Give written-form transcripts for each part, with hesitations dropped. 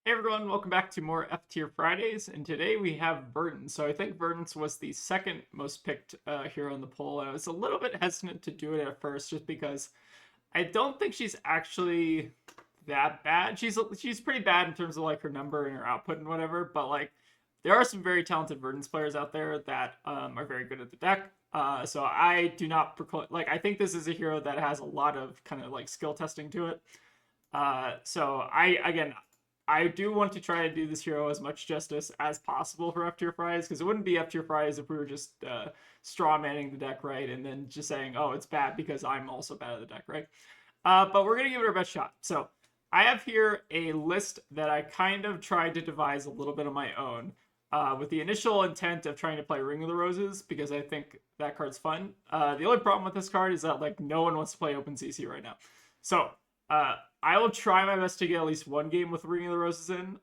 Hey everyone, welcome back to more F Tier Fridays, and today we have Verdant. So I think Verdant was the second most picked hero in the poll, and I was a little bit hesitant to do it at first just because I don't think she's actually that bad. She's pretty bad in terms of like her number and her output and whatever, but like there are some very talented Verdant players out there that are very good at the deck. So I do not proclaim like I think this is a hero that has a lot of kind of like skill testing to it. I do want to try to do this hero as much justice as possible for F tier fries because it wouldn't be F tier fries if we were just straw manning the deck right and then just saying, oh, it's bad because I'm also bad at the deck, right? But we're gonna give it our best shot. So I have here a list that I kind of tried to devise a little bit of my own. With the initial intent of trying to play Ring of the Roses because I think that card's fun. The only problem with this card is that like no one wants to play OpenCC right now. So I will try my best to get at least one game with Ring of the Roses in,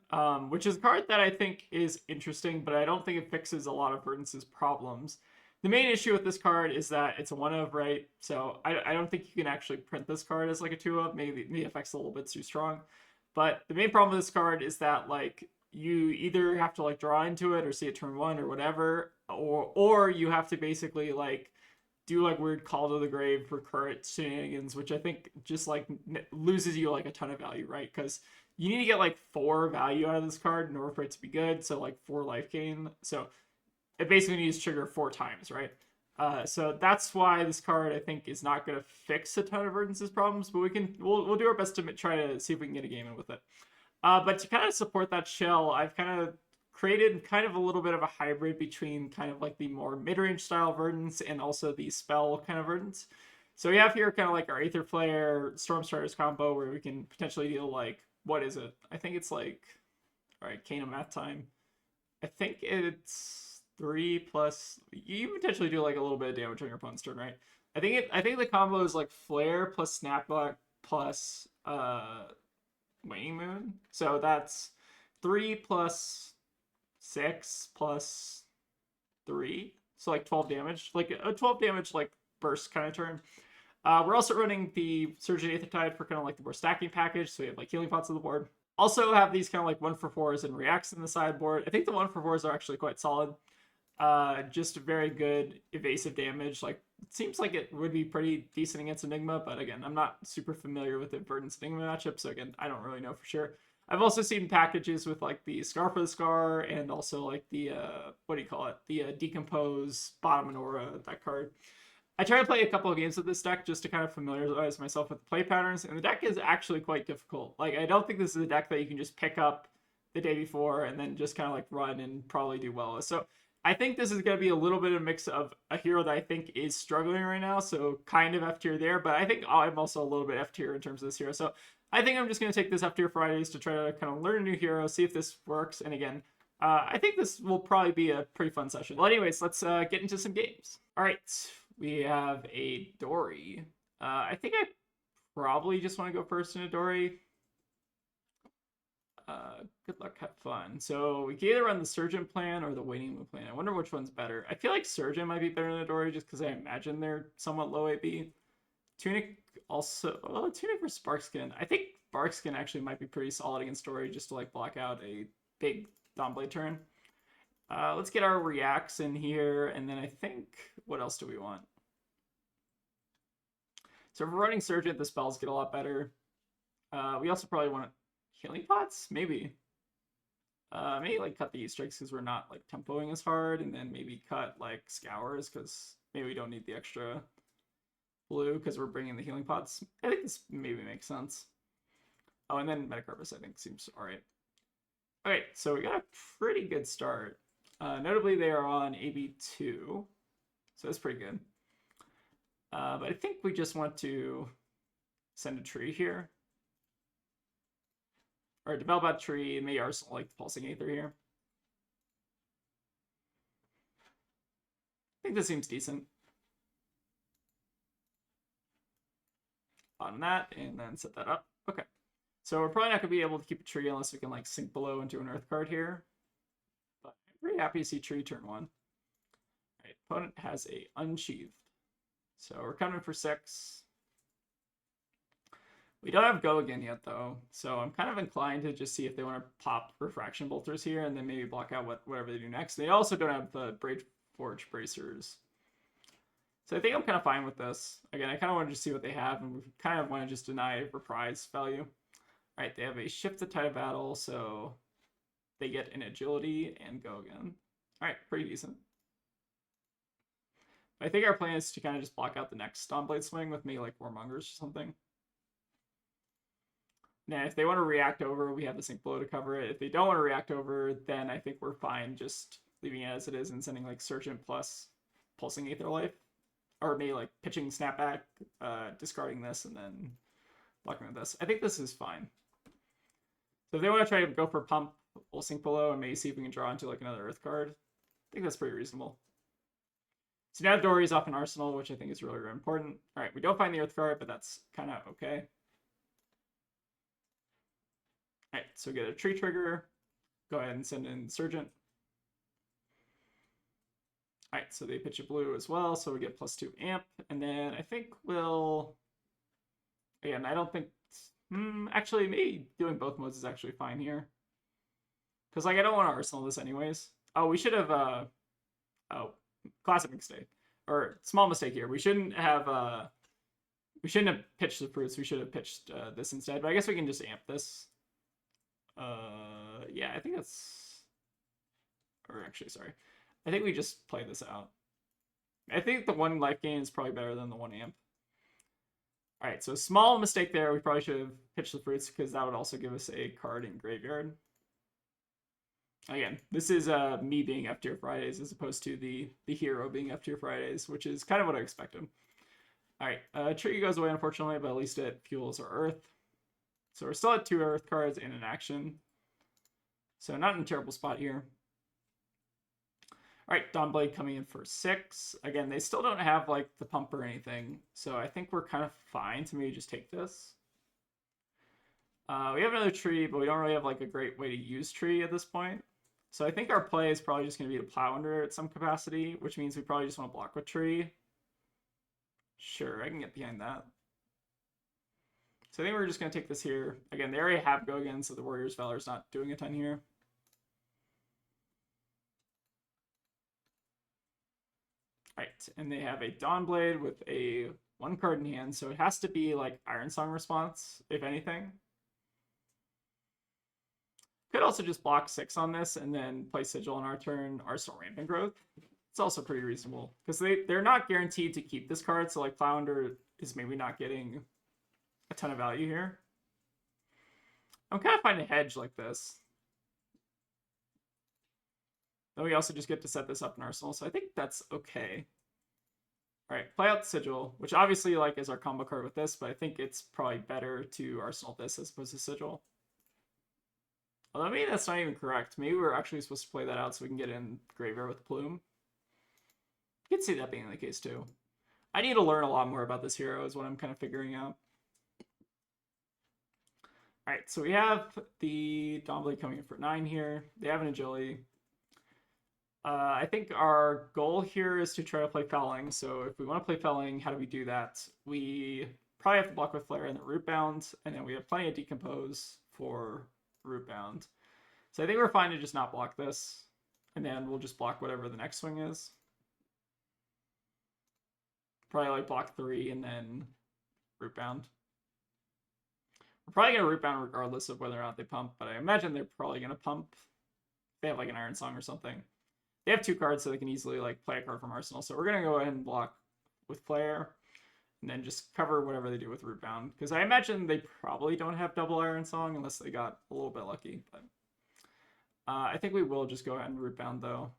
which is a card that I think is interesting, but I don't think it fixes a lot of Verdant's problems. The main issue with this card is that it's a 1-of, right? So I don't think you can actually print this card as like a 2-of. Maybe the effect's a little bit too strong. But the main problem with this card is that like you either have to like draw into it or see it turn one or whatever, or you have to basically like do like weird call to the grave recurrent shenanigans, which I think just like loses you like a ton of value, right? Because you need to get like 4 value out of this card in order for it to be good. So like 4 life gain. So it basically needs to trigger 4 times, right? So that's why this card I think is not going to fix a ton of Verdant's problems, but we'll do our best to try to see if we can get a game in with it. But to kind of support that shell, I've kind of created kind of a little bit of a hybrid between kind of like the more mid-range style Verdants and also the spell kind of Verdants. So we have here kind of like our Aether Flare Stormstars combo where we can potentially deal like, what is it? I think it's like, all right, Kano math time. I think it's 3 plus, you potentially do like a little bit of damage on your opponent's turn, right? I think the combo is like Flare plus Snapback plus Waning Moon. So that's 3 plus 6 plus 3. So like 12 damage. Like a 12 damage like burst kind of turn. We're also running the Surge and Aethertide for kind of like the more stacking package. So we have like healing pots on the board. Also have these kind of like 1-for-4s and reacts in the sideboard. I think the 1-for-4s are actually quite solid. Just very good evasive damage. Like it seems like it would be pretty decent against Enigma, but again, I'm not super familiar with the Verdant's Enigma matchup, so again, I don't really know for sure. I've also seen packages with like the Scar for the Scar and also like the what do you call it? The Decompose Bottom Menorah, that card. I tried to play a couple of games with this deck just to kind of familiarize myself with the play patterns, and the deck is actually quite difficult. Like I don't think this is a deck that you can just pick up the day before and then just kind of like run and probably do well. So I think this is going to be a little bit of a mix of a hero that I think is struggling right now, so kind of F tier there, but I think I'm also a little bit F tier in terms of this hero. So I think I'm just going to take this F tier Fridays to try to kind of learn a new hero, see if this works. And again, I think this will probably be a pretty fun session. Well, anyways, let's get into some games. All right, we have a Dori. I think I probably just want to go first in a Dori. Good luck, have fun. So we can either run the Surgeon plan or the Waiting Moon plan. I wonder which one's better. I feel like Surgeon might be better than Dori just because I imagine they're somewhat low AB. Tunic also, well, Tunic for Sparkskin. I think Sparkskin actually might be pretty solid against Dori just to like block out a big Dawnblade turn. Let's get our reacts in here, and then I think, what else do we want? So if we're running Surgeon, the spells get a lot better. We also probably want healing pots, maybe. Maybe like cut the strikes because we're not like tempoing as hard, and then maybe cut like scours because maybe we don't need the extra blue because we're bringing the healing pots. I think this maybe makes sense. Oh, and then Metacarpus I think seems all right. All right, so we got a pretty good start. Notably, they are on AB2, so that's pretty good. But I think we just want to send a tree here. Or develop a tree, maybe Arsenal like the Pulsing Aether here. I think this seems decent. On that, and then set that up. Okay. So we're probably not going to be able to keep a tree unless we can like sink below into an Earth card here. But I'm pretty happy to see tree turn 1. All right, opponent has a unsheathed. So we're coming for 6. We don't have Go again yet, though, so I'm kind of inclined to just see if they want to pop Refraction Bolters here and then maybe block out whatever they do next. They also don't have the Braid Forge Bracers. So I think I'm kind of fine with this. Again, I kind of want to just see what they have, and we kind of want to just deny Reprise value. All right, they have a Shift the Tide of Battle, so they get an Agility and Go again. All right, pretty decent. I think our plan is to kind of just block out the next Dawnblade swing with maybe like Warmongers or something. Now, if they want to react over, we have the Sync Blow to cover it. If they don't want to react over, then I think we're fine just leaving it as it is and sending like Surgent plus Pulsing Aether Life. Or maybe like pitching Snapback, discarding this, and then blocking with this. I think this is fine. So if they want to try to go for Pump, we'll Sink Below and maybe see if we can draw into like another Earth card. I think that's pretty reasonable. So now Dori's off an Arsenal, which I think is really, really important. All right, we don't find the Earth card, but that's kind of okay. All right, so we get a Tree Trigger. Go ahead and send in Surgent. All right, so they pitch a blue as well, so we get +2 amp, and then I think we'll... Again, I don't think... actually, maybe doing both modes is actually fine here. Because, like, I don't want to Arsenal this anyways. Oh, we should have... Oh, classic mistake. Or, small mistake here. We shouldn't have pitched the fruits. We should have pitched this instead, but I guess we can just amp this. Yeah, I think that's... Or, actually, sorry. I think we just play this out. I think the 1 life gain is probably better than the 1 amp. All right, so small mistake there. We probably should have pitched the fruits because that would also give us a card in graveyard. Again, this is me being F tier Fridays as opposed to the hero being F tier Fridays, which is kind of what I expected. All right, Tree goes away unfortunately, but at least it fuels our Earth. So we're still at 2 Earth cards in an action. So not in a terrible spot here. All right, Dawnblade coming in for 6. Again, they still don't have like the pump or anything, so I think we're kind of fine to maybe just take this. We have another tree, but we don't really have like a great way to use tree at this point. So I think our play is probably just going to be to plow under at some capacity, which means we probably just want to block with tree. Sure, I can get behind that. So I think we're just going to take this here. Again, they already have Go again, so the Warrior's Valor's not doing a ton here. Right, and they have a Dawnblade with a 1 card in hand, so it has to be like Iron Song response, if anything. Could also just block 6 on this and then play Sigil on our turn, Arsenal Rampant Growth. It's also pretty reasonable, because they're not guaranteed to keep this card, so like Plow Under is maybe not getting a ton of value here. I'm kind of finding a hedge like this. Then we also just get to set this up in Arsenal, so I think that's okay. All right, play out the Sigil, which obviously like is our combo card with this, but I think it's probably better to Arsenal this as opposed to Sigil. Although maybe that's not even correct. Maybe we're actually supposed to play that out so we can get in Graveyard with Plume. You can see that being the case too. I need to learn a lot more about this hero is what I'm kind of figuring out. All right, so we have the Dawnblade coming in for 9 here. They have an Agility. I think our goal here is to try to play Felling. So if we want to play Felling, how do we do that? We probably have to block with Flare and the Rootbound, and then we have plenty of Decompose for Rootbound. So I think we're fine to just not block this, and then we'll just block whatever the next swing is. Probably like block 3 and then Rootbound. We're probably going to Rootbound regardless of whether or not they pump, but I imagine they're probably going to pump. They have like an Iron Song or something. They have 2 cards, so they can easily like play a card from Arsenal. So we're going to go ahead and block with Flare, and then just cover whatever they do with Rootbound. Because I imagine they probably don't have double Iron Song unless they got a little bit lucky. But I think we will just go ahead and Rootbound, though.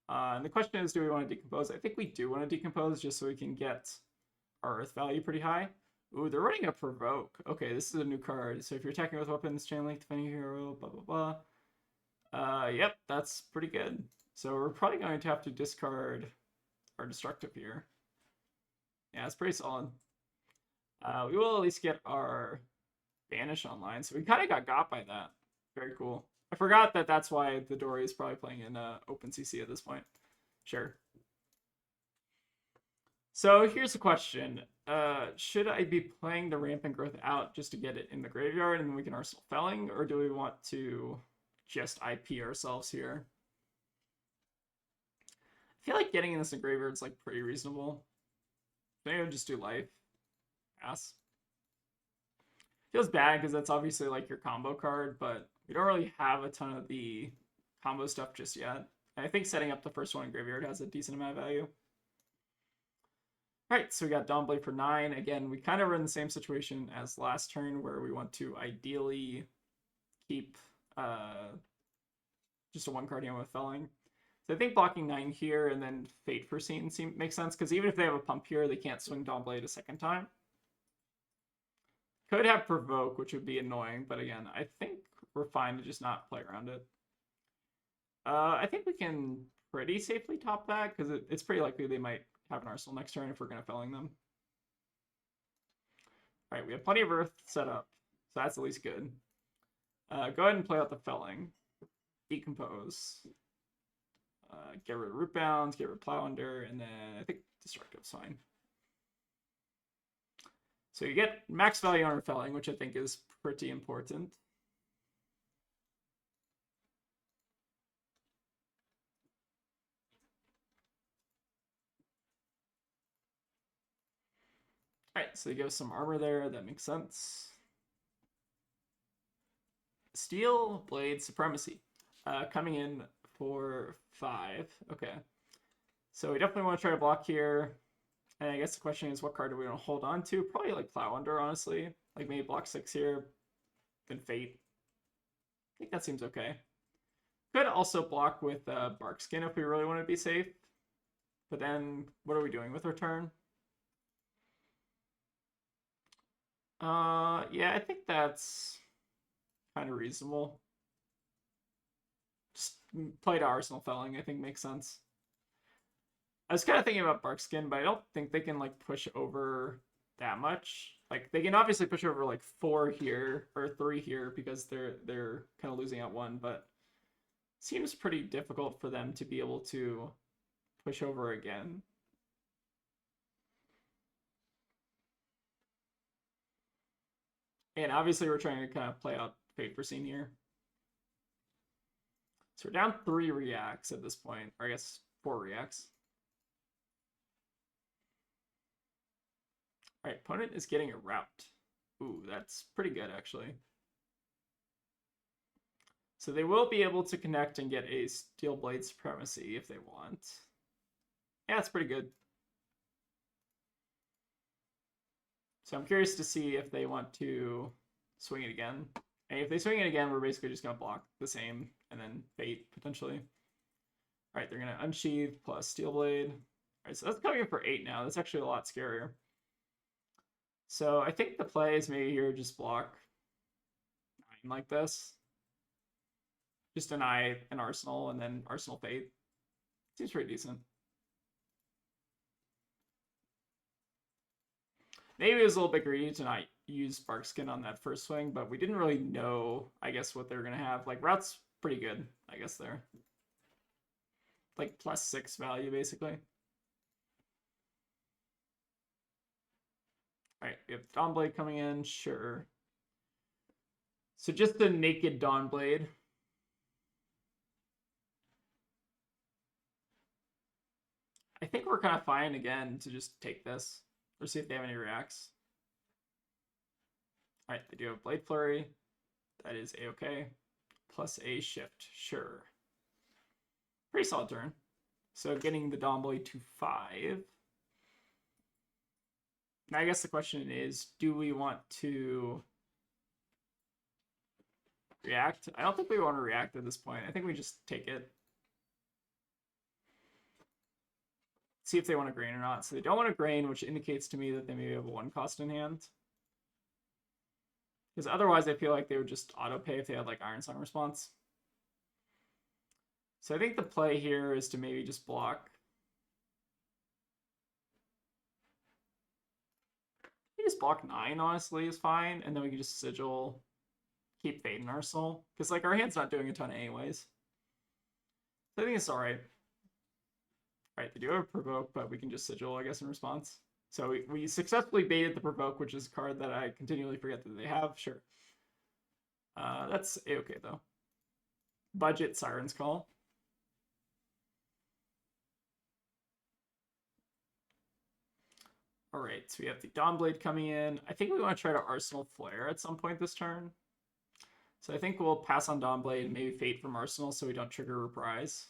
And the question is, do we want to Decompose? I think we do want to Decompose just so we can get our Earth value pretty high. Ooh, they're running a Provoke. Okay, this is a new card. So if you're attacking with weapons, Chain Link, defending hero, blah, blah, blah. Yep, that's pretty good. So we're probably going to have to discard our Destructive here. Yeah, it's pretty solid. We will at least get our Banish online. So we kind of got by that. Very cool. I forgot that that's why the Dori is probably playing in OpenCC at this point. Sure. So here's a question. Should I be playing the Rampant Growth out just to get it in the graveyard and then we can Arsenal Felling, or do we want to just IP ourselves here? I feel like getting this in graveyard is like pretty reasonable. Maybe I'll just do life. Pass. Feels bad because that's obviously like your combo card, but we don't really have a ton of the combo stuff just yet. And I think setting up the first one in graveyard has a decent amount of value. All right, so we got Dawnblade for 9. Again, we kind of are in the same situation as last turn where we want to ideally keep just a one card hand with Felling. So I think blocking 9 here and then Fate Foreseen makes sense, because even if they have a pump here, they can't swing Dawnblade a second time. Could have Provoke, which would be annoying, but again, I think we're fine to just not play around it. I think we can pretty safely top that, because it's pretty likely they might have an Arsenal next turn if we're going to Felling them. All right, we have plenty of Earth set up, so that's at least good. Go ahead and play out the Felling. Decompose. Get rid of Root Bounds, get rid of Plow Under, and then I think Destructive's fine. So you get max value on Felling, which I think is pretty important. Alright, so you give us some armor there, that makes sense. Steel Blade Supremacy. Coming in for 5. Okay. So we definitely want to try to block here. And I guess the question is, what card do we want to hold on to? Probably like Plow Under, honestly. Like maybe block 6 here, then Fate. I think that seems okay. Could also block with Bark Skin if we really want to be safe. But then, what are we doing with our turn? Yeah, I think that's kind of reasonable. Just play to Arsenal Felling, I think makes sense. I was kind of thinking about Barkskin, but I don't think they can like push over that much. Like they can obviously push over like 4 here or 3 here because they're kind of losing out 1, but it seems pretty difficult for them to be able to push over again. And obviously we're trying to kind of play out Fate Foreseen here. So we're down 3 reacts at this point, or I guess 4 reacts. All right, opponent is getting a route. Ooh, that's pretty good, actually. So they will be able to connect and get a Steel Blade Supremacy if they want. Yeah, it's pretty good. So I'm curious to see if they want to swing it again. And if they swing it again, we're basically just going to block the same and then Fate, potentially. All right, they're going to Unsheath plus Steel Blade. All right, so that's coming in for 8 now. That's actually a lot scarier. So I think the play is maybe here just block 9 like this. Just deny an Arsenal and then Arsenal Fate. Seems pretty decent. Maybe it was a little bit greedy to not use Barkskin on that first swing, but we didn't really know, I guess, what they were going to have. Like, Route's pretty good, I guess, there. Like, +6 value, basically. Alright, we have Dawnblade coming in, sure. So just the naked Dawnblade. I think we're kind of fine again to just take this. Or see if they have any reacts. Alright, they do have Blade Flurry. That is a-okay. Plus a shift, sure. Pretty solid turn. So getting the Dawnblade to 5. Now I guess the question is, do we want to react? I don't think we want to react at this point. I think we just take it. See if they want to grain or not. So they don't want to grain, which indicates to me that they maybe have a 1 cost in hand. Because otherwise I feel like they would just auto pay if they had like Iron Song response. So I think the play here is to maybe just block. We just block 9, honestly, is fine. And then we can just sigil, keep Fate in Arsenal. Because like our hand's not doing a ton anyways. So I think it's alright. Right, they do have a provoke, but we can just sigil, I guess, in response. So we successfully baited the provoke, which is a card that I continually forget that they have. Sure. That's A-okay, though. Budget Siren's Call. All right, so we have the Dawnblade coming in. I think we want to try to Arsenal Flare at some point this turn. So I think we'll pass on Dawnblade and maybe Fate from Arsenal so we don't trigger Reprise.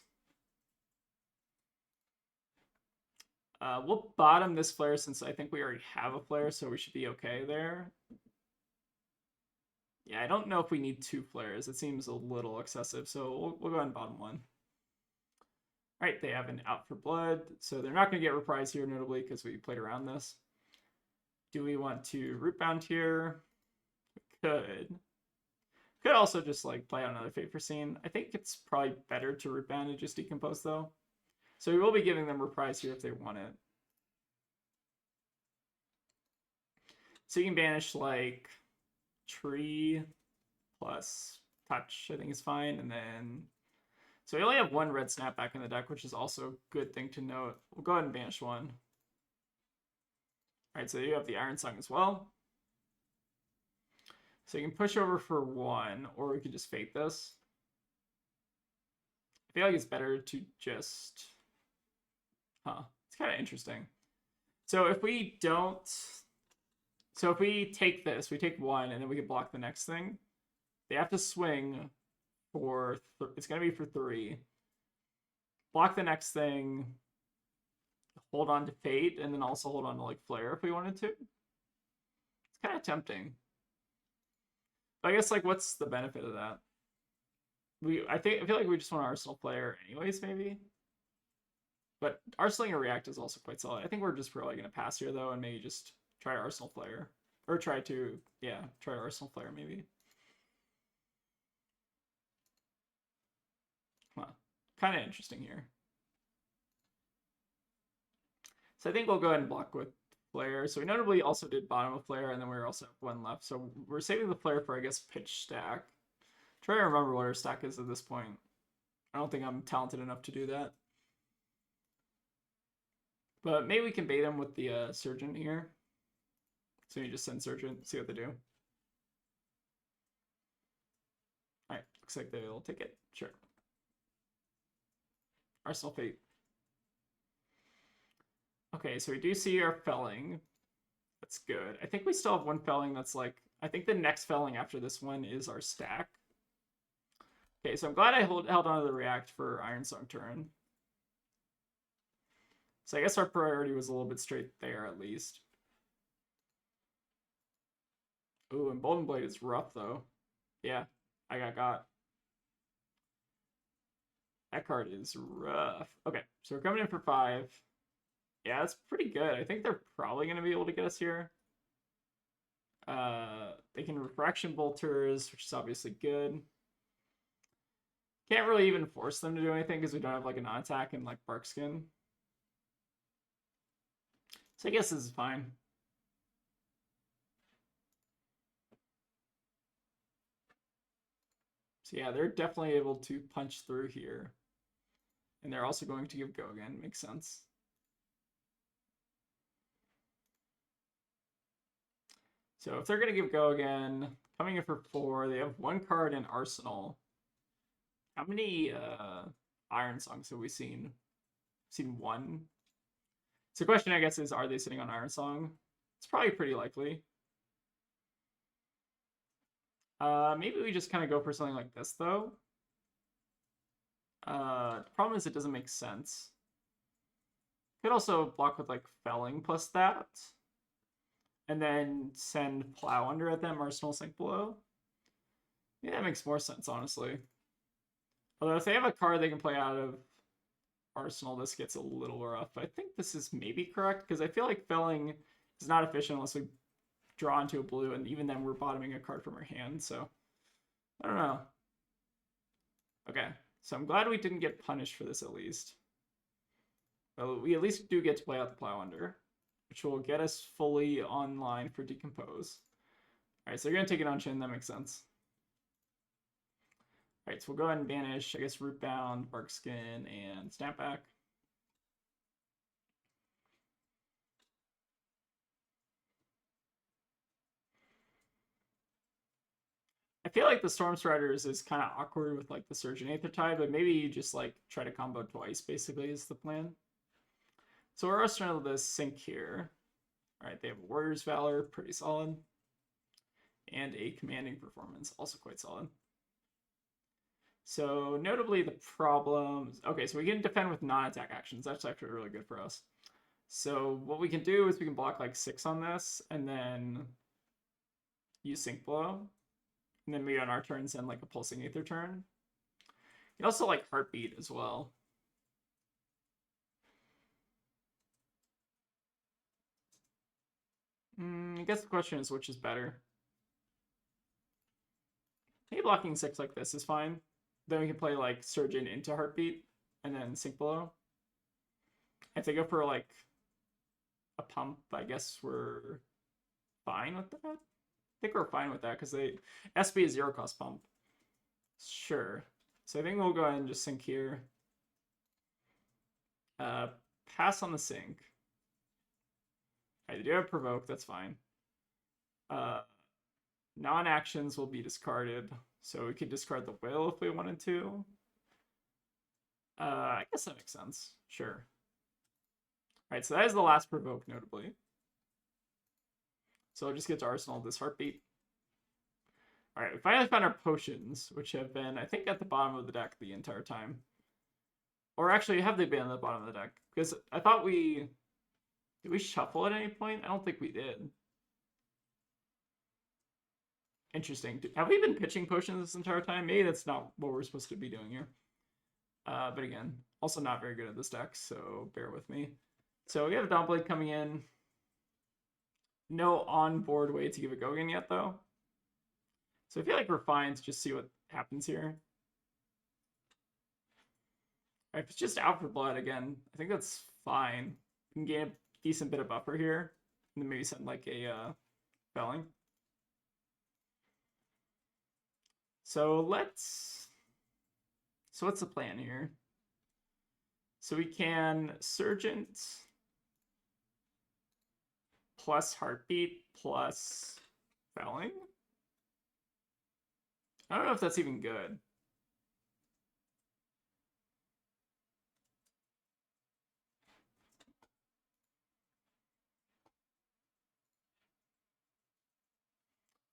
We'll bottom this flare since I think we already have a flare, so we should be okay there. Yeah, I don't know if we need 2 flares. It seems a little excessive, so we'll go ahead and bottom 1. All right, they have an Out for Blood, so they're not going to get Reprise here, notably, because we played around this. Do we want to Rootbound here? We could. Could also just like play out another Fate Foreseen. I think it's probably better to Rootbound and just Decompose, though. So we will be giving them Reprise here if they want it. So you can banish like Tree plus Touch, I think is fine. And then, so we only have 1 red Snapback in the deck, which is also a good thing to note. We'll go ahead and banish 1. All right, so you have the Iron Song as well. So you can push over for 1, or we could just Fate this. I feel like it's better to just... it's kind of interesting. So if we don't... So if we take this, we take 1, and then we can block the next thing. They have to swing for... it's going to be for 3. Block the next thing. Hold on to Fate, and then also hold on to like Flare if we wanted to. It's kind of tempting. But I guess like what's the benefit of that? I feel like we just want Arsenal Flare anyways, maybe. But Arsenaling a React is also quite solid. I think we're just probably going to pass here, though, and maybe just try Arsenal Flare. Or try Arsenal Flare, maybe. Kind of interesting here. So I think we'll go ahead and block with Flare. So we notably also did bottom of Flare, and then we also have 1 left. So we're saving the Flare for, I guess, pitch stack. Try to remember what our stack is at this point. I don't think I'm talented enough to do that. But maybe we can bait them with the Surgeon here. So you just send Surgeon, see what they do. Alright, looks like they'll take it. Sure. Arsenal Fate. Okay, so we do see our Felling. That's good. I think we still have 1 Felling that's like... I think the next Felling after this one is our stack. Okay, so I'm glad I held on to the React for Iron Song turn. So I guess our priority was a little bit straight there, at least. Ooh, and Bolden Blade is rough, though. Yeah, I got. That card is rough. Okay, so we're coming in for 5. Yeah, that's pretty good. I think they're probably going to be able to get us here. They can Refraction Bolters, which is obviously good. Can't really even force them to do anything because we don't have like a non-attack and like Barkskin. So I guess this is fine. So yeah, they're definitely able to punch through here. And they're also going to give go again. Makes sense. So if they're going to give go again, coming in for 4, they have 1 card in Arsenal. How many Iron Songs have we seen? Seen 1. So the question, I guess, is are they sitting on Iron Song? It's probably pretty likely. Maybe we just kind of go for something like this, though. The problem is it doesn't make sense. Could also block with like Felling plus that. And then send Plow under at them, Arsenal Sink Below. Yeah, that makes more sense, honestly. Although if they have a card they can play out of Arsenal, this gets a little rough. I think this is maybe correct, because I feel like Felling is not efficient unless we draw into a blue, and even then we're bottoming a card from our hand, so I don't know. Okay, so I'm glad we didn't get punished for this at least. Well, we at least do get to play out the Plow under, which will get us fully online for Decompose. Alright, so you're going to take it on Chin, that makes sense. Alright, so we'll go ahead and banish, I guess, Rootbound, Barkskin, and Snapback. feel like the Storm Striders is kind of awkward with like the Surge and Aether Tide, but maybe you just like try to combo twice basically is the plan. So we're also trying to sync here. All right, they have Warrior's Valor, pretty solid. And a Commanding Performance, also quite solid. So notably the problems, okay, so we can defend with non-attack actions. That's actually really good for us. So what we can do is we can block like 6 on this and then use Sync Blow. And then maybe on our turn send like a Pulsing Aether turn. You can also like Heartbeat as well. I guess the question is which is better. Maybe blocking 6 like this is fine. Then we can play like Surgeon into Heartbeat and then Sync Below. If they go for like a pump, I guess we're fine with that. I think we're fine with that because they SB is 0 cost pump. Sure. So I think we'll go ahead and just sync here. Pass on the sync. Alright, they do have provoke, that's fine. Non-actions will be discarded. So we could discard the will if we wanted to. I guess that makes sense. Sure. Alright, so that is the last provoke, notably. So I'll just get to Arsenal this Heartbeat. Alright, we finally found our potions, which have been, I think, at the bottom of the deck the entire time. Or actually, have they been at the bottom of the deck? Because I thought we... Did we shuffle at any point? I don't think we did. Interesting. Have we been pitching potions this entire time? Maybe that's not what we're supposed to be doing here. But again, also not very good at this deck, so bear with me. So we have a Dawnblade coming in. No on-board way to give it go again yet, though. So I feel like we're fine to just see what happens here. If it's just out for blood again, I think that's fine. We can gain a decent bit of buffer here. And then maybe send like a felling. So let's... So what's the plan here? So we can Surgent plus Heartbeat plus felling. I don't know if that's even good.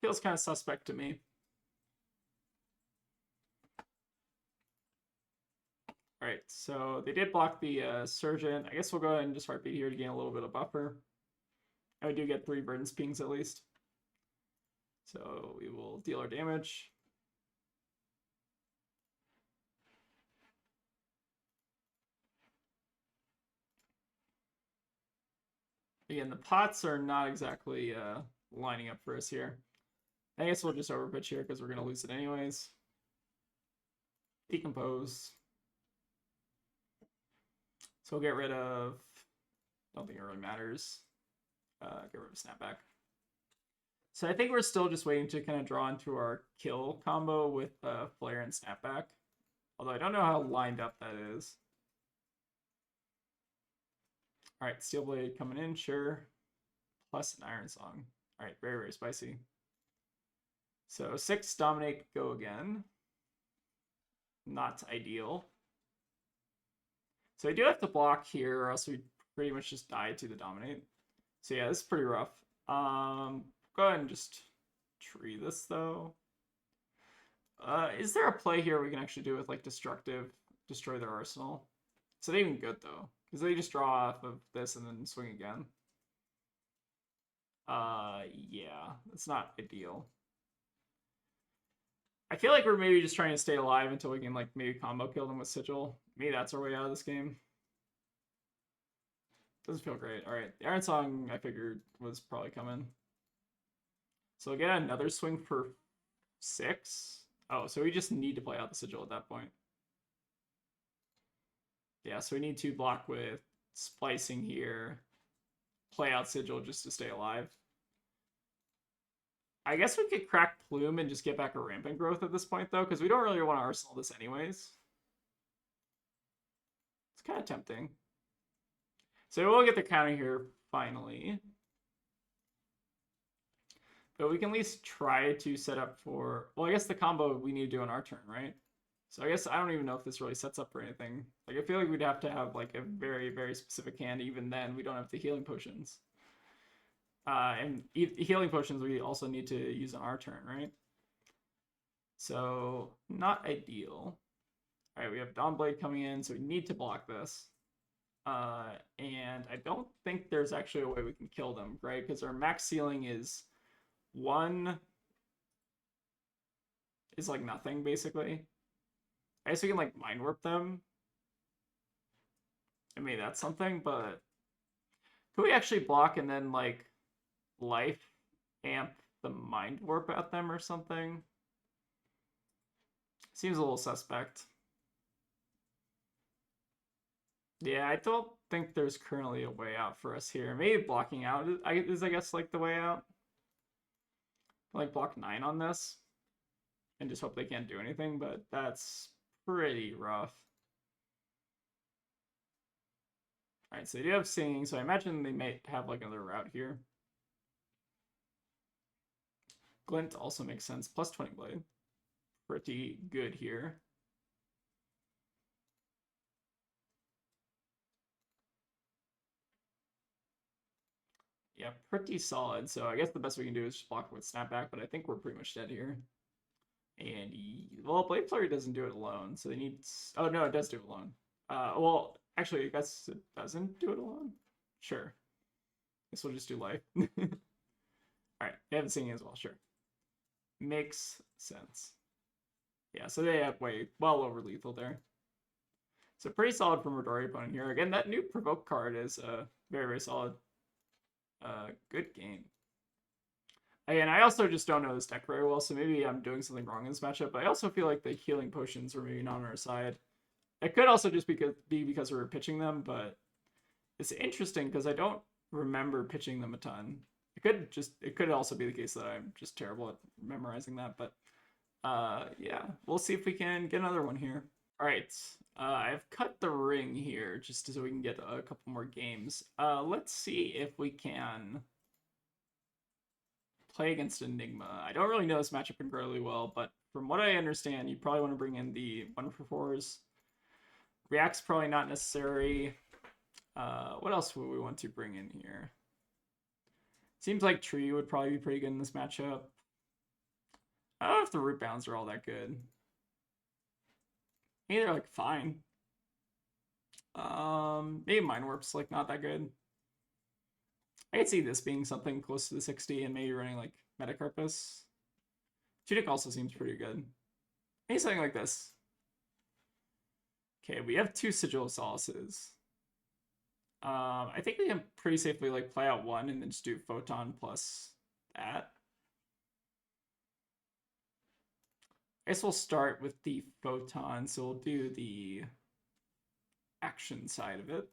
Feels kind of suspect to me. All right, so they did block the Surgeon. I guess we'll go ahead and just Heartbeat here to gain a little bit of buffer. And we do get 3 Verdance Pings at least. So we will deal our damage. Again, the pots are not exactly lining up for us here. I guess we'll just overpitch here because we're going to lose it anyways. Decompose. So we'll get rid of... Don't think it really matters. Get rid of Snapback. So I think we're still just waiting to kind of draw into our kill combo with Flare and Snapback. Although I don't know how lined up that is. Alright, Steelblade coming in, sure. Plus an Iron Song. Alright, very, very spicy. So 6 Dominate, go again. Not ideal. So I do have to block here, or else we pretty much just die to the Dominate. So yeah, this is pretty rough. Go ahead and just tree this, though. Is there a play here we can actually do with, like, Destructive, destroy their arsenal? Is it even good, though? Because they just draw off of this and then swing again. Yeah, it's not ideal. I feel like we're maybe just trying to stay alive until we can, like, maybe combo kill them with Sigil. Maybe that's our way out of this game. Doesn't feel great. Alright, the Iron Song, I figured, was probably coming. So we'll get another swing for 6. Oh, so we just need to play out the Sigil at that point. Yeah, so we need to block with Splicing here. Play out Sigil just to stay alive. I guess we could crack Plume and just get back a Rampant Growth at this point, though, because we don't really want to Arsenal this anyways. It's kind of tempting. So we'll get the counter here, finally. But we can at least try to set up for... Well, I guess the combo we need to do on our turn, right? So I guess I don't even know if this really sets up for anything. Like, I feel like we'd have to have, like, a very, very specific hand. Even then, we don't have the healing potions. And healing potions we also need to use on our turn, right? So, not ideal. Alright, we have Dawnblade coming in, so we need to block this. And I don't think there's actually a way we can kill them, right? Because our max ceiling is 1... is like nothing, basically. I guess we can, like, Mind Warp them. I mean, that's something, but... Could we actually block and then, like, life amp the Mind Warp at them or something? Seems a little suspect. Yeah, I don't think there's currently a way out for us here. Maybe blocking out is I guess, like, the way out. Like, block 9 on this. And just hope they can't do anything, but that's pretty rough. Alright, so they do have Singing, so I imagine they might have, like, another route here. Glint also makes sense. Plus 20 blade. Pretty good here. Yeah, pretty solid. So I guess the best we can do is just block with Snapback, but I think we're pretty much dead here. And, well, Blade Flurry doesn't do it alone, so they need... Oh, no, it does do it alone. Well, actually, I guess it doesn't do it alone. Sure. Guess we'll just do life. Alright, they have Singing as well, sure. Makes sense. Yeah, so they have way well over lethal there. So pretty solid from our Dori opponent here. Again, that new Provoke card is very, very solid. Good game. Again, I also just don't know this deck very well, so maybe I'm doing something wrong in this matchup, but I also feel like the healing potions were maybe not on our side. It could also just be because we were pitching them, but it's interesting because I don't remember pitching them a ton. It could also be the case that I'm just terrible at memorizing that, but yeah, we'll see if we can get another one here. All right, I've cut the ring here just so we can get a couple more games. Let's see if we can play against Enigma. I don't really know this matchup incredibly well, but from what I understand, you probably want to bring in the 1-for-4s. React's probably not necessary. What else would we want to bring in here? Seems like Tree would probably be pretty good in this matchup. I don't know if the Root Bounds are all that good. Maybe they're, like, fine. Maybe Mind Warp's, like, not that good. I could see this being something close to the 60 and maybe running, like, Metacarpus. Tunic also seems pretty good. Maybe something like this. Okay, we have 2 Sigil of Solaces. I think we can pretty safely, like, play out 1 and then just do Photon plus that. I guess we'll start with the Photon, so we'll do the action side of it.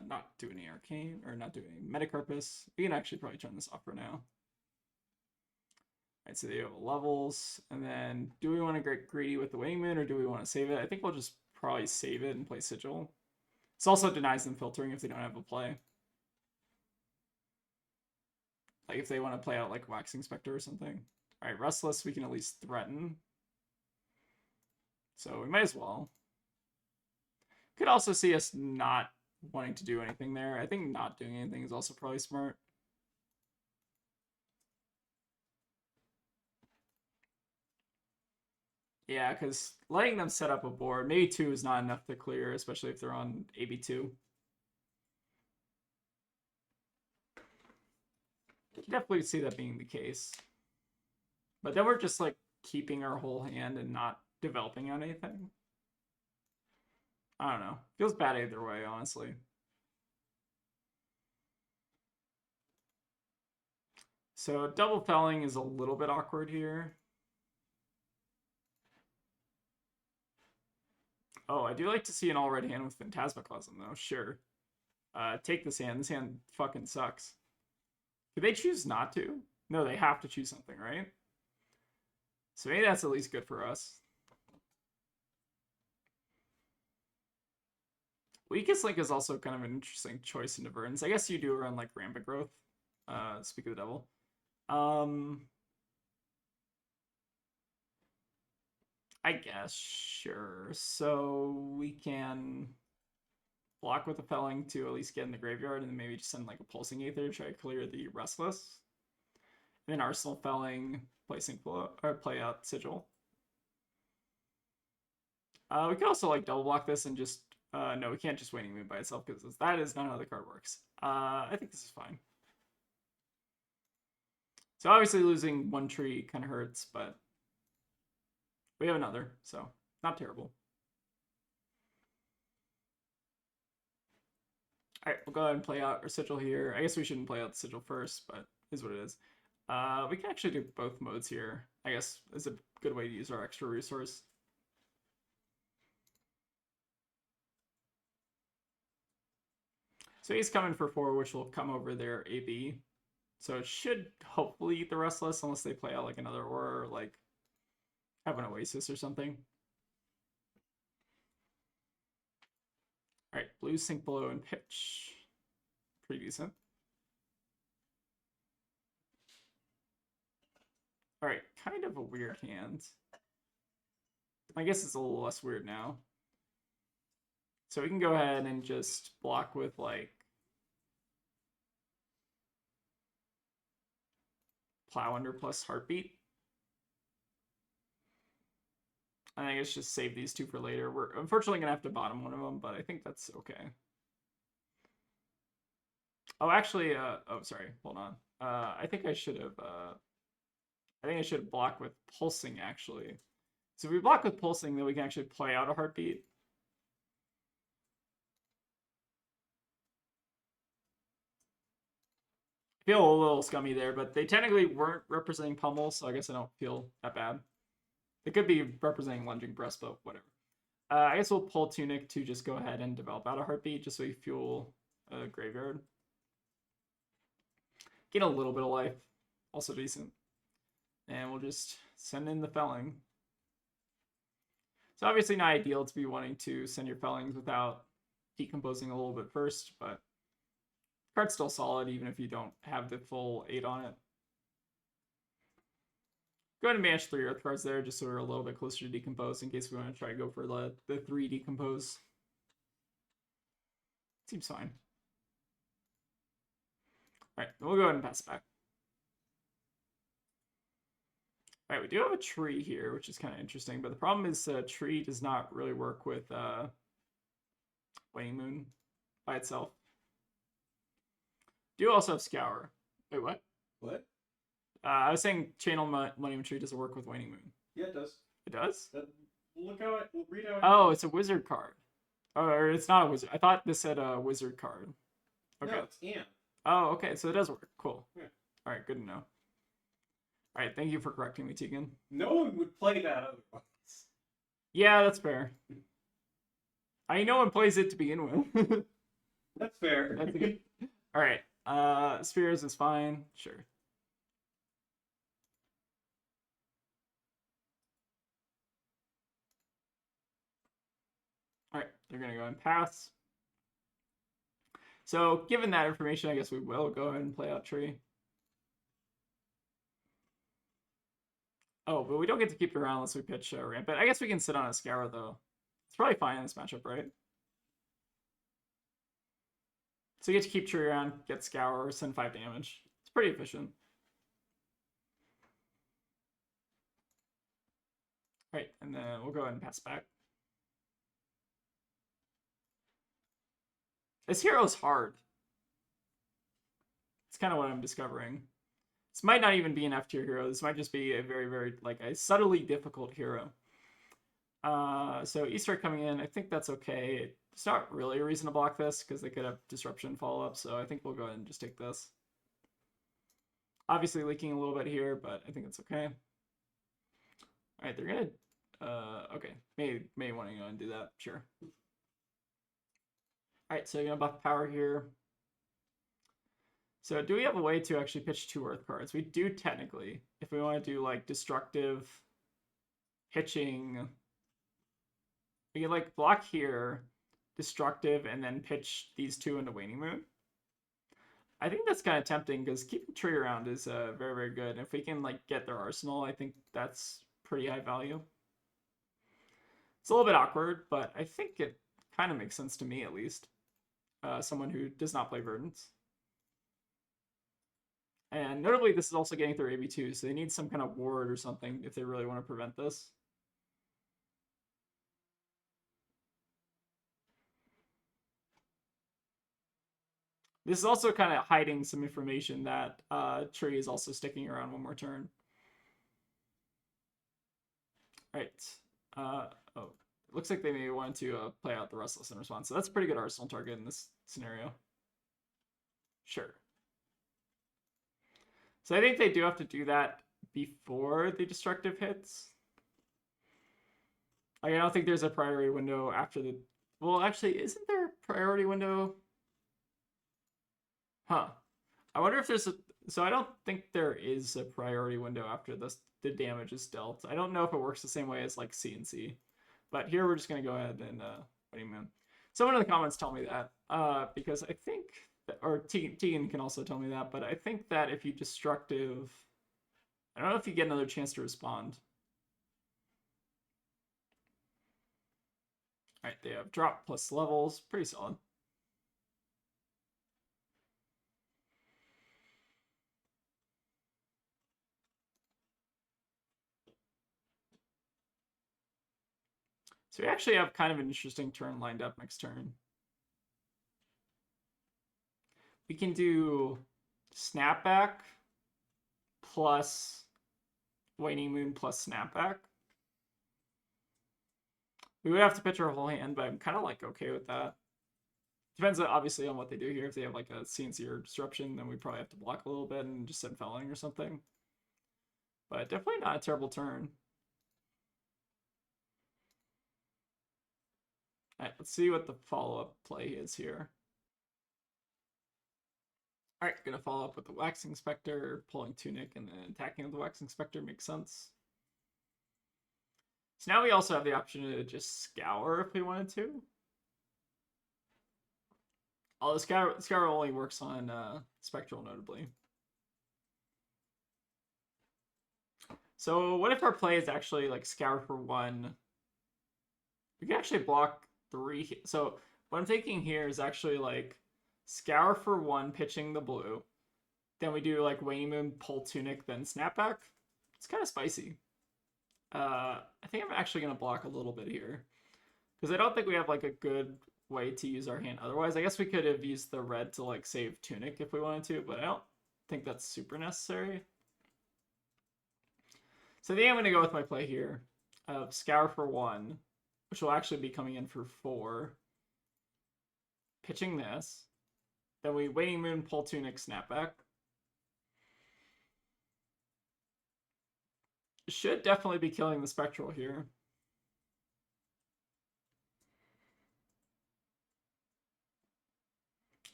Not do any Arcane, or not do any Metacarpus. We can actually probably turn this off for now. Alright, so they have levels, and then do we want to get greedy with the Waning Moon, or do we want to save it? I think we'll just probably save it and play Sigil. This also denies them filtering if they don't have a play. Like if they want to play out like Waxing Spectre or something. Alright, Restless we can at least threaten. So we might as well. Could also see us not wanting to do anything there. I think not doing anything is also probably smart. Yeah, because letting them set up a board, maybe 2 is not enough to clear, especially if they're on AB2. I can definitely see that being the case. But then we're just like keeping our whole hand and not developing on anything. I don't know. Feels bad either way, honestly. So double felling is a little bit awkward here. Oh, I do like to see an all-red hand with Phantasmaclasm, though. Sure. Take this hand. This hand fucking sucks. Could they choose not to? No, they have to choose something, right? So maybe that's at least good for us. Weakest Link is also kind of an interesting choice into Verdance. I guess you do run like Rampant Growth. Speak of the Devil. I guess, sure. So we can block with a Felling to at least get in the graveyard, and then maybe just send like a Pulsing Aether to try to clear the Restless. And then Arsenal Felling, play out Sigil. We could also like double block this and just no, we can't just Waning Moon by itself because that is not how the card works. I think this is fine. So obviously losing one tree kind of hurts, but we have another, so not terrible. All right, we'll go ahead and play out our Sigil here. I guess we shouldn't play out the Sigil first, but is what it is. We can actually do both modes here. I guess is a good way to use our extra resource. So he's coming for 4, which will come over their AB. So it should hopefully eat the Restless, unless they play out like another Aura or like have an Oasis or something. All right, blue sink below and pitch. Pretty decent. All right, kind of a weird hand. I guess it's a little less weird now. So we can go ahead and just block with like Plow Under plus Heartbeat. And I guess just save these two for later. We're unfortunately gonna have to bottom one of them, but I think that's okay. Oh, actually, oh, sorry, hold on. I think I should have blocked with Pulsing, actually. So if we block with Pulsing, then we can actually play out a Heartbeat. I feel a little scummy there, but they technically weren't representing Pummel, so I guess I don't feel that bad. It could be representing Lunging Breast, but whatever. I guess we'll pull Tunic to just go ahead and develop out a Heartbeat, just so we fuel a Graveyard. Get a little bit of life, also decent. And we'll just send in the Felling. It's obviously not ideal to be wanting to send your Fellings without decomposing a little bit first, but the card's still solid even if you don't have the full 8 on it. Go ahead and manage 3 Earth cards there just so we're a little bit closer to decompose in case we want to try to go for the 3 decompose. Seems fine. Alright, we'll go ahead and pass it back. Alright, we do have a tree here, which is kind of interesting, but the problem is tree does not really work with Waning Moon by itself. Do also have Scour. Wait, what? What? I was saying Channel Money Tree doesn't work with Waning Moon. Yeah, it does. It does? Look how it. Read out. Oh, it's a wizard card. Or it's not a wizard. I thought this said a wizard card. Okay. No, it's Amp. Oh, okay. So it does work. Cool. Yeah. All right. Good to know. All right. Thank you for correcting me, Tegan. No one would play that otherwise. Yeah, that's fair. No one plays it to begin with. That's fair. That's good. All right. Spheres is fine. Sure. All right, they're going to go and pass. So given that information, I guess we will go ahead and play out tree. Oh, but we don't get to keep it around unless we pitch Rampant. I guess we can sit on a Scour, though. It's probably fine in this matchup, right? So you get to keep tree around, get Scour, send 5 damage. It's pretty efficient. All right, and then we'll go ahead and pass back. This hero's hard. It's kind of what I'm discovering. This might not even be an F tier hero. This might just be a very, very, like, a subtly difficult hero. So Easter coming in, I think that's okay. It's not really a reason to block this because they could have disruption follow-up, so I think we'll go ahead and just take this. Obviously leaking a little bit here, but I think it's okay. All right, they're gonna, okay, may want to go and do that, sure. All right, so you're gonna buff power here. So do we have a way to actually pitch 2 Earth cards? We do technically. If we want to do like destructive pitching, we can like block here, destructive and then pitch these two into Waning Moon. I think that's kind of tempting because keeping Tree around is very, very good. And if we can like get their arsenal, I think that's pretty high value. It's a little bit awkward, but I think it kind of makes sense to me at least. Someone who does not play Verdants. And notably, this is also getting through AB2, so they need some kind of ward or something if they really want to prevent this. This is also kind of hiding some information that Tree is also sticking around one more turn. Right. Oh, it looks like they maybe wanted to play out the Restless in response. So that's a pretty good arsenal target in this scenario. Sure. So I think they do have to do that before the destructive hits. Like, I don't think there's a priority window after the... Well, actually, isn't there a priority window? Huh. I wonder if there's a... So I don't think there is a priority window after the damage is dealt. I don't know if it works the same way as like CNC. But here we're just going to go ahead and... Waiting Moon. Someone in the comments tell me that. Because I think... Or Tegan can also tell me that. But I think that if you destructive... I don't know if you get another chance to respond. Alright, they have drop plus levels. Pretty solid. So we actually have kind of an interesting turn lined up next turn. We can do Snapback plus Waning Moon plus Snapback. We would have to pitch our whole hand, but I'm kind of like okay with that. Depends obviously on what they do here. If they have like a CNC or disruption, then we probably have to block a little bit and just send felling or something. But definitely not a terrible turn. Alright, let's see what the follow-up play is here. Alright, gonna follow up with the Waxing Spectre, pulling Tunic, and then attacking with the Waxing Spectre makes sense. So now we also have the option to just Scour if we wanted to. Although Scour only works on Spectral, notably. So what if our play is actually like Scour for 1? We can actually block 3. So what I'm thinking here is actually like Scour for 1, pitching the blue. Then we do like Waning Moon, pull Tunic, then Snapback. It's kind of spicy. I think I'm actually going to block a little bit here. Because I don't think we have like a good way to use our hand otherwise. I guess we could have used the red to like save Tunic if we wanted to, but I don't think that's super necessary. So I think I'm going to go with my play here. Scour for 1, which will actually be coming in for 4. Pitching this. Then we Waning Moon, pull Tunic, Snapback. Should definitely be killing the Spectral here.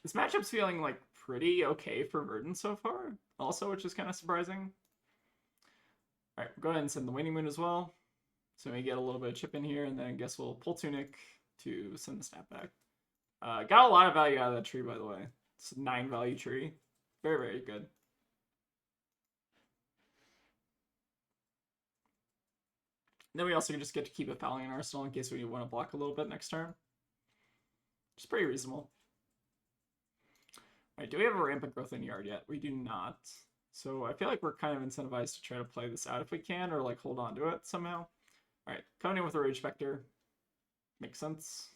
This matchup's feeling like pretty okay for Verdant so far, also, which is kind of surprising. Alright, we'll go ahead and send the Waning Moon as well. So we get a little bit of chip in here, and then I guess we'll pull Tunic to send the Snapback. Got a lot of value out of that tree, by the way. It's a 9 value tree. Very, very good. Then we also just get to keep a fouling in arsenal in case we want to block a little bit next turn. Which is pretty reasonable. Alright, do we have a rampant growth in yard yet? We do not. So I feel like we're kind of incentivized to try to play this out if we can, or like hold on to it somehow. Alright, coming in with a Rage Spectre. Makes sense.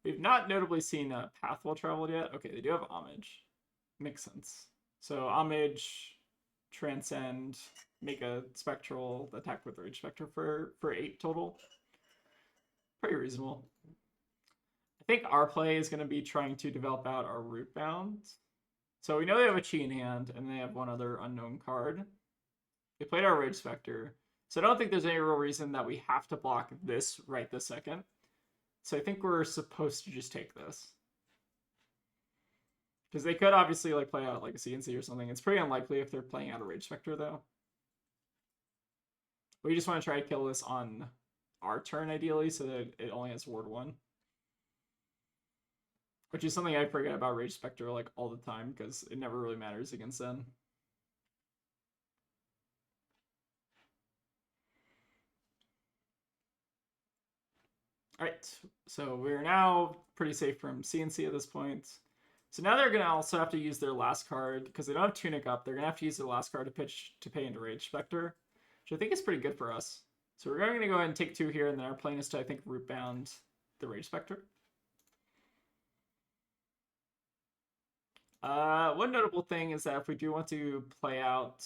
We've not notably seen a path well traveled yet. Okay, they do have Homage. Makes sense. So Homage, Transcend, make a Spectral, attack with Rage Spectre for 8 total. Pretty reasonable. I think our play is going to be trying to develop out our Root Bound. So we know they have a Chi in hand, and they have one other unknown card. They played our Rage Spectre. So I don't think there's any real reason that we have to block this right this second. So I think we're supposed to just take this. Because they could obviously like play out like a CNC or something. It's pretty unlikely if they're playing out a Rage Spectre, though. We just want to try to kill this on our turn, ideally, so that it only has ward 1. Which is something I forget about Rage Spectre, like, all the time, because it never really matters against them. Alright, so we're now pretty safe from CNC at this point. So now they're going to also have to use their last card, because they don't have Tunic up, they're going to have to use their last card to pitch to pay into Rage Spectre, which I think is pretty good for us. So we're going to go ahead and take 2 here, and then our plan is to, I think, root bound the Rage Spectre. One notable thing is that if we do want to play out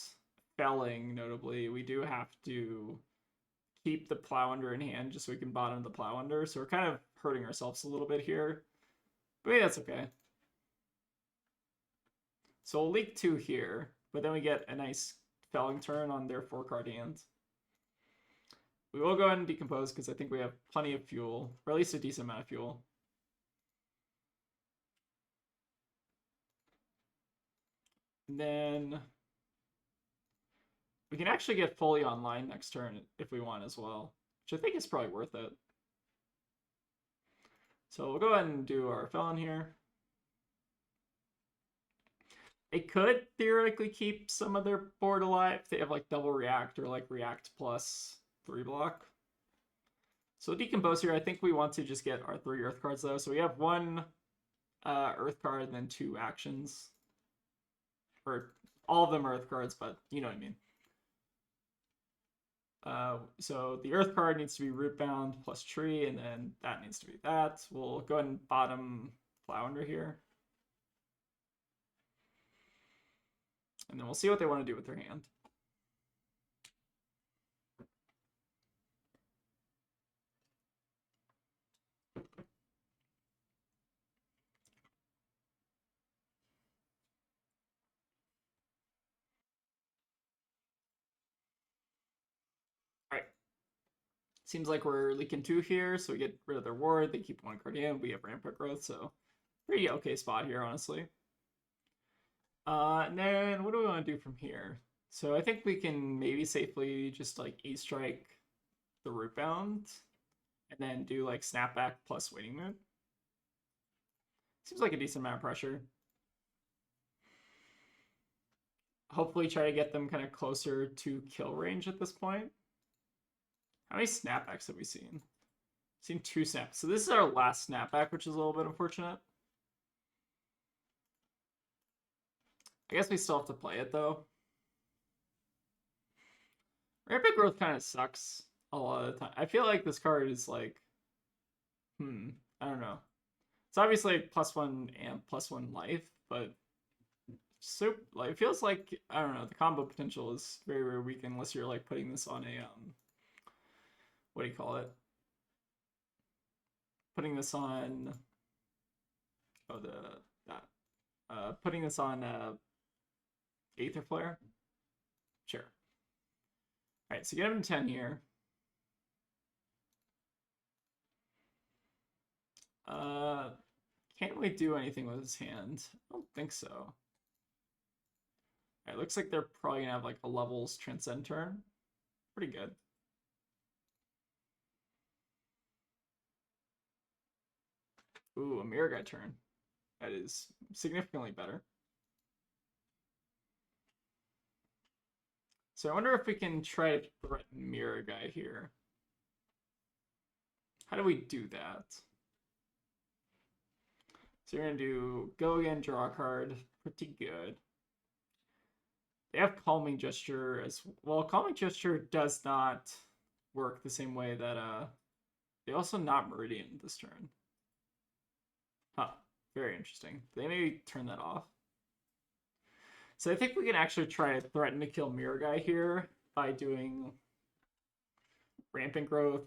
felling, notably, we do have to keep the Plow Under in hand just so we can bottom the Plow Under. So we're kind of hurting ourselves a little bit here. But maybe that's okay. So we'll leak 2 here, but then we get a nice felling turn on their 4-card hand. We will go ahead and decompose because I think we have plenty of fuel, or at least a decent amount of fuel. And then we can actually get fully online next turn if we want as well, which I think is probably worth it. So we'll go ahead and do our felon here. They could theoretically keep some of their board alive. They have like double react or like react plus 3 block. So decompose here, I think we want to just get our 3 earth cards though. So we have 1 earth card and then 2 actions. Or all of them are earth cards, but you know what I mean. So the earth card needs to be root bound plus tree, and then that needs to be that. We'll go ahead and bottom Plow Under here. And then we'll see what they want to do with their hand. Alright. Seems like we're leaking 2 here, so we get rid of their ward. They keep 1 card in. We have rampant growth, so pretty okay spot here, honestly. And then what do we want to do from here? So I think we can maybe safely just like E-strike the root bound and then do like snapback plus waiting moon. Seems like a decent amount of pressure. Hopefully try to get them kind of closer to kill range at this point. How many snapbacks have we seen? Seen 2 snaps. So this is our last snapback, which is a little bit unfortunate. I guess we still have to play it, though. Rampant growth kind of sucks a lot of the time. I feel like this card is like... I don't know. It's obviously +1 amp, +1 life, but... So, like, it feels like, I don't know, the combo potential is very, very weak unless you're, like, putting this on a, what do you call it? Putting this on... Oh, that. Putting this on, Aether Flare? Sure. Alright, so get him to 10 here. Can't we do anything with his hand? I don't think so. Alright, looks like they're probably gonna have like a levels transcend turn. Pretty good. Ooh, a Mirror Guy turn. That is significantly better. So I wonder if we can try to threaten Mirror Guy here. How do we do that? So you're going to do go again, draw a card. Pretty good. They have Calming Gesture as well. Calming Gesture does not work the same way that they also not Meridian this turn. Huh. Very interesting. They may turn that off. So I think we can actually try to threaten to kill Mirror Guy here by doing Rampant Growth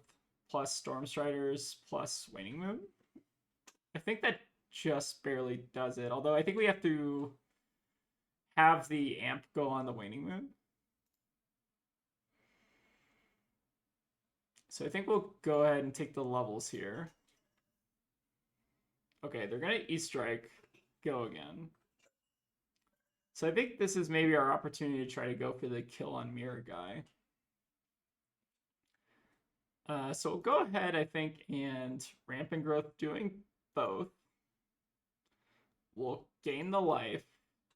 plus Storm Striders plus Waning Moon. I think that just barely does it, although I think we have to have the amp go on the Waning Moon. So I think we'll go ahead and take the levels here. Okay, they're going to E-strike, go again. So I think this is maybe our opportunity to try to go for the kill on Mirror Guy. So we'll go ahead, I think, and rampant growth doing both. We'll gain the life.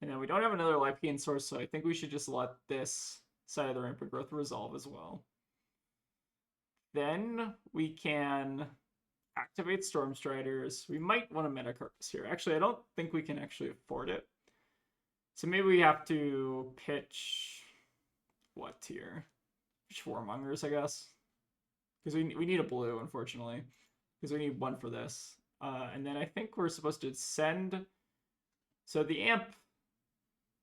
And then we don't have another life gain source, so I think we should just let this side of the rampant growth resolve as well. Then we can activate Storm Striders. We might want to Metacarpus here. Actually, I don't think we can actually afford it. So maybe we have to pitch what here? Pitch Warmongers, I guess. Because we need a blue, unfortunately. Because we need one for this. And then I think we're supposed to send... So the amp...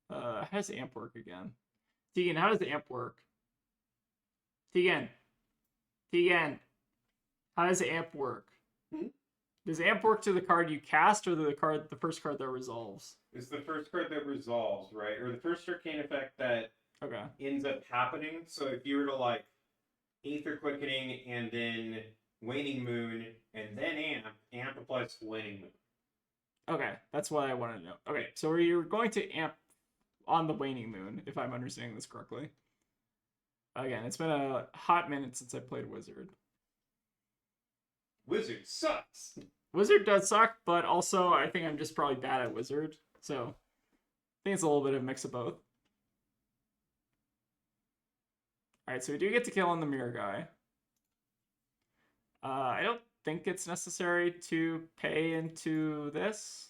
how does the amp work again? Tegan, how does the amp work? Tegan. Tegan. How does the amp work? Does amp work to the card you cast or the first card that resolves? It's the first card that resolves, right? Or the first arcane effect that ends up happening. So if you were to like Aether Quickening and then Waning Moon and then amp applies to Waning Moon. Okay, that's what I want to know. Okay, so we're going to amp on the Waning Moon, if I'm understanding this correctly. Again, it's been a hot minute since I played Wizard. Wizard sucks. Wizard does suck, but also I think I'm just probably bad at Wizard. So I think it's a little bit of a mix of both. Alright, so we do get to kill on the mirror guy. I don't think it's necessary to pay into this.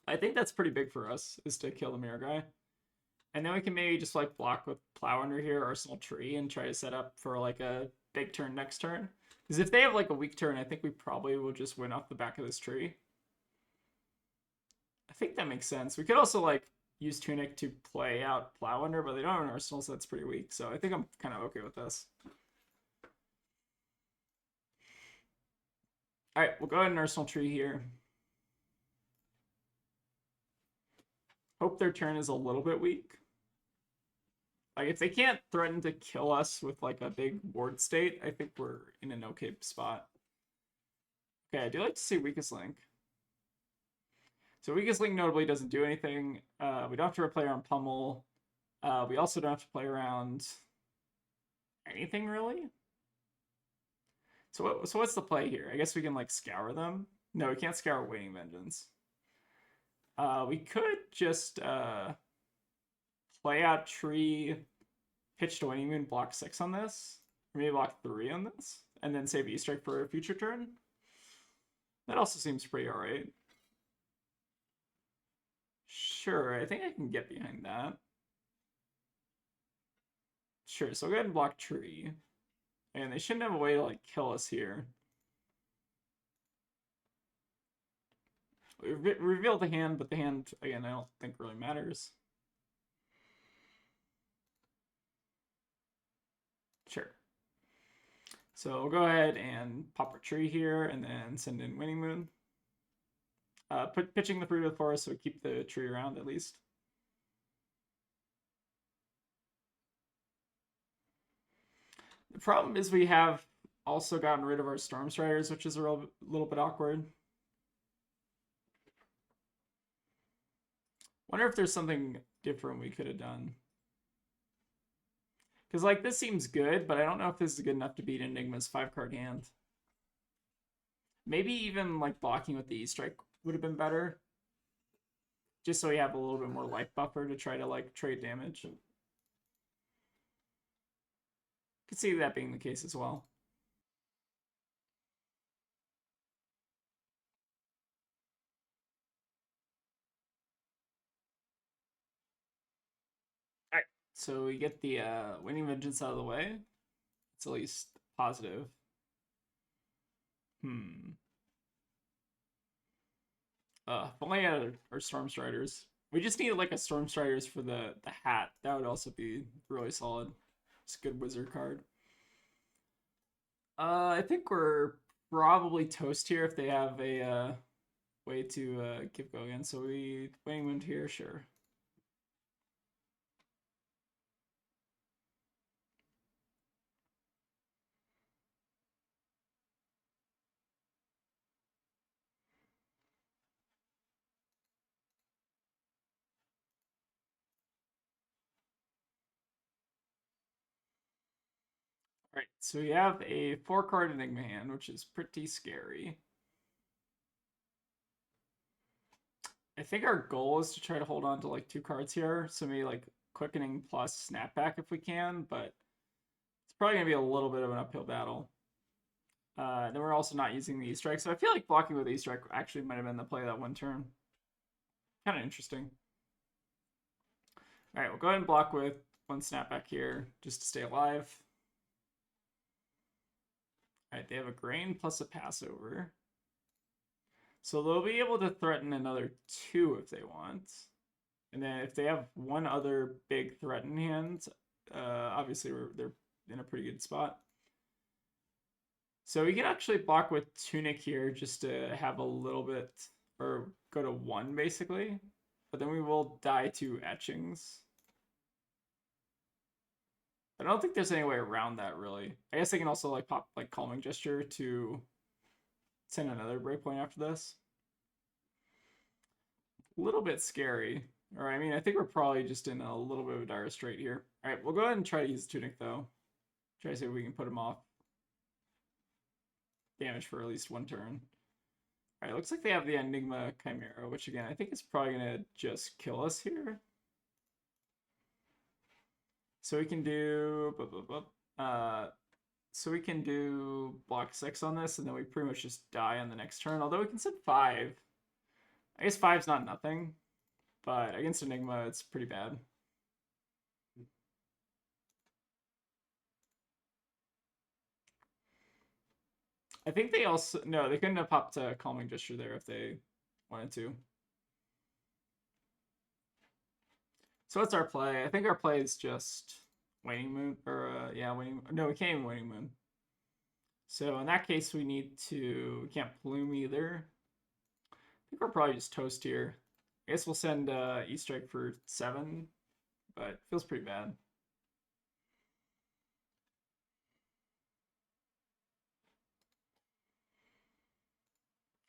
I think that's pretty big for us, is to kill the mirror guy. And then we can maybe just like block with Plow under here, Arsenal Tree, and try to set up for like a big turn next turn. Because if they have like a weak turn, I think we probably will just win off the back of this tree. I think that makes sense. We could also like use Tunic to play out Plow under, but they don't have an Arsenal, so that's pretty weak. So I think I'm kind of okay with this. Alright, we'll go ahead and Arsenal Tree here. Hope their turn is a little bit weak. Like, if they can't threaten to kill us with, like, a big ward state, I think we're in an okay spot. Okay, I do like to see Weakest Link. So Weakest Link notably doesn't do anything. We don't have to play around Pummel. We also don't have to play around anything, really. So what's the play here? I guess we can, like, scour them. No, we can't scour Waning Vengeance. We could just play out Tree, pitch to Waning Moon, block 6 on this. Or maybe block 3 on this. And then save E-Strike for a future turn. That also seems pretty alright. Sure, I think I can get behind that. Sure, so I'll go ahead and block Tree. And they shouldn't have a way to, like, kill us here. We reveal the hand, but the hand, again, I don't think really matters. Sure. So we'll go ahead and pop our Tree here, and then send in Waning Moon. Pitching the Fruit of the Forest, so we keep the tree around at least. The problem is we have also gotten rid of our Storm Striders, which is a little bit awkward. Wonder if there's something different we could have done. Because, like, this seems good, but I don't know if this is good enough to beat Enigma's 5-card hand. Maybe even, like, blocking with the E-Strike would have been better. Just so we have a little bit more life buffer to try to, like, trade damage. Could see that being the case as well. Alright, so we get the Waning Vengeance out of the way. It's at least positive. If only had our Storm Striders. We just need like a Storm Striders for the hat. That would also be really solid. It's a good wizard card. I think we're probably toast here if they have a way to keep going. So we Waning Moon here, sure. Right, so we have a 4-card Enigma hand, which is pretty scary. I think our goal is to try to hold on to like 2 cards here, so maybe like Quickening plus Snapback if we can, but it's probably going to be a little bit of an uphill battle. Then we're also not using the E-Strike, so I feel like blocking with E-Strike actually might have been the play that one turn. Kind of interesting. All right, we'll go ahead and block with 1 Snapback here, just to stay alive. All right, they have a Grain plus a Passover. So they'll be able to threaten another 2 if they want. And then if they have one other big threaten hand, obviously they're in a pretty good spot. So we can actually block with Tunic here just to have a little bit, or go to 1 basically. But then we will die to Etchings. I don't think there's any way around that really. I guess they can also like pop like Calming Gesture to send another breakpoint after this. A little bit scary. Or I mean, I think we're probably just in a little bit of a dire strait here. All right, we'll go ahead and try to use Tunic though. Try to see if we can put him off damage for at least 1 turn. All right, looks like they have the Enigma Chimera, which again, I think is probably gonna just kill us here. So we can do, so we can do block 6 on this, and then we pretty much just die on the next turn. Although we can send 5. I guess 5's not nothing, but against Enigma, it's pretty bad. I think they also, no, they couldn't have popped a Calming Gesture there if they wanted to. So what's our play? I think our play is just Waning Moon, or yeah, Waning, no, we can't even Waning Moon. So in that case, we can't Plume either. I think we're probably just toast here. I guess we'll send E-Strike for 7, but it feels pretty bad.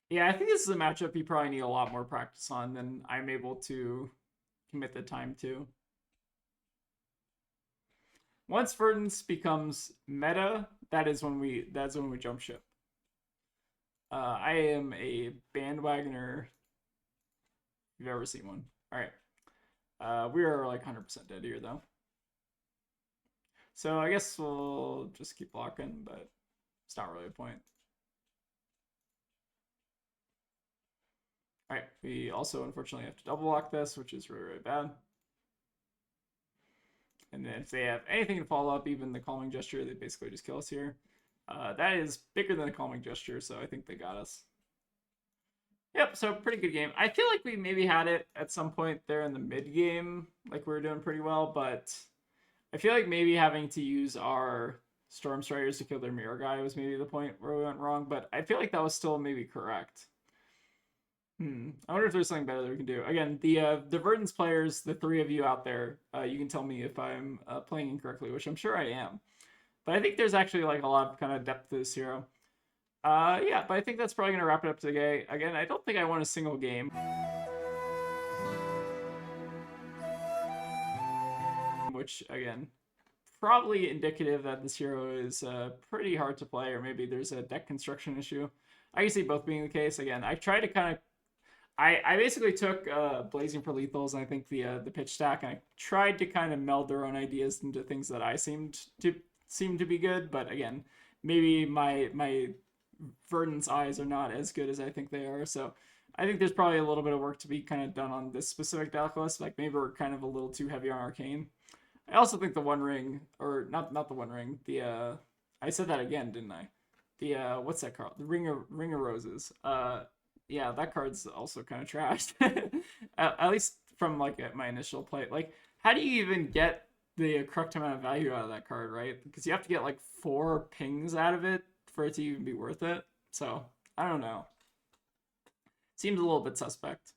Yeah, I think this is a matchup you probably need a lot more practice on than I'm able to commit the time to. Once Verdance becomes meta, that's when we jump ship. I am a bandwagoner. If you've ever seen one. All right. We are like 100% dead here though. So I guess we'll just keep blocking, but it's not really a point. All right, we also unfortunately have to double block this, which is really, really bad. And then if they have anything to follow up, even the Calming Gesture, they basically just kill us here. That is bigger than a Calming Gesture, so I think they got us. Yep, so pretty good game. I feel like we maybe had it at some point there in the mid game, like we were doing pretty well, but I feel like maybe having to use our Storm Striders to kill their Mirror Guy was maybe the point where we went wrong, but I feel like that was still maybe correct. I wonder if there's something better that we can do. Again, the Verdance players, the 3 of you out there, you can tell me if I'm playing incorrectly, which I'm sure I am. But I think there's actually like a lot of kind of depth to this hero. Yeah, but I think that's probably going to wrap it up today. Again, I don't think I won a single game. Which, again, probably indicative that this hero is pretty hard to play, or maybe there's a deck construction issue. I can see both being the case. Again, I tried to kind of I basically took Blazing for Lethals and I think the pitch stack, and I tried to kind of meld their own ideas into things that I seemed to be good, but again, maybe my Verdance eyes are not as good as I think they are, so I think there's probably a little bit of work to be kind of done on this specific Decklist. Like maybe we're kind of a little too heavy on Arcane. I also think the One Ring, or not the One Ring, the I said that again, didn't I? The what's that card? The Ring of Roses. Yeah, that card's also kind of trashed. At least from like my initial play. Like, how do you even get the correct amount of value out of that card, right? Because you have to get like 4 pings out of it for it to even be worth it. So I don't know. Seems a little bit suspect.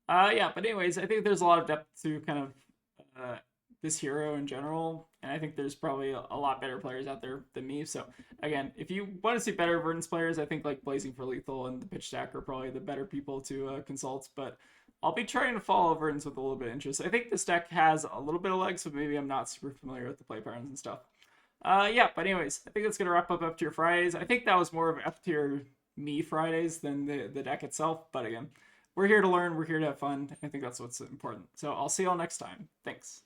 Yeah, but anyways, I think there's a lot of depth to kind of this hero in general, and I think there's probably a lot better players out there than me. So again, if you want to see better Verdance players, I think like Blazing for Lethal and the Pitch Stack are probably the better people to consult, but I'll be trying to follow Verdance with a little bit of interest. I think this deck has a little bit of legs, but maybe I'm not super familiar with the play patterns and stuff. Yeah, but anyways, I think that's gonna wrap up F tier Fridays. I think that was more of F tier me Fridays than the deck itself. But again, we're here to learn, we're here to have fun. I think that's what's important. So I'll see y'all next time. Thanks.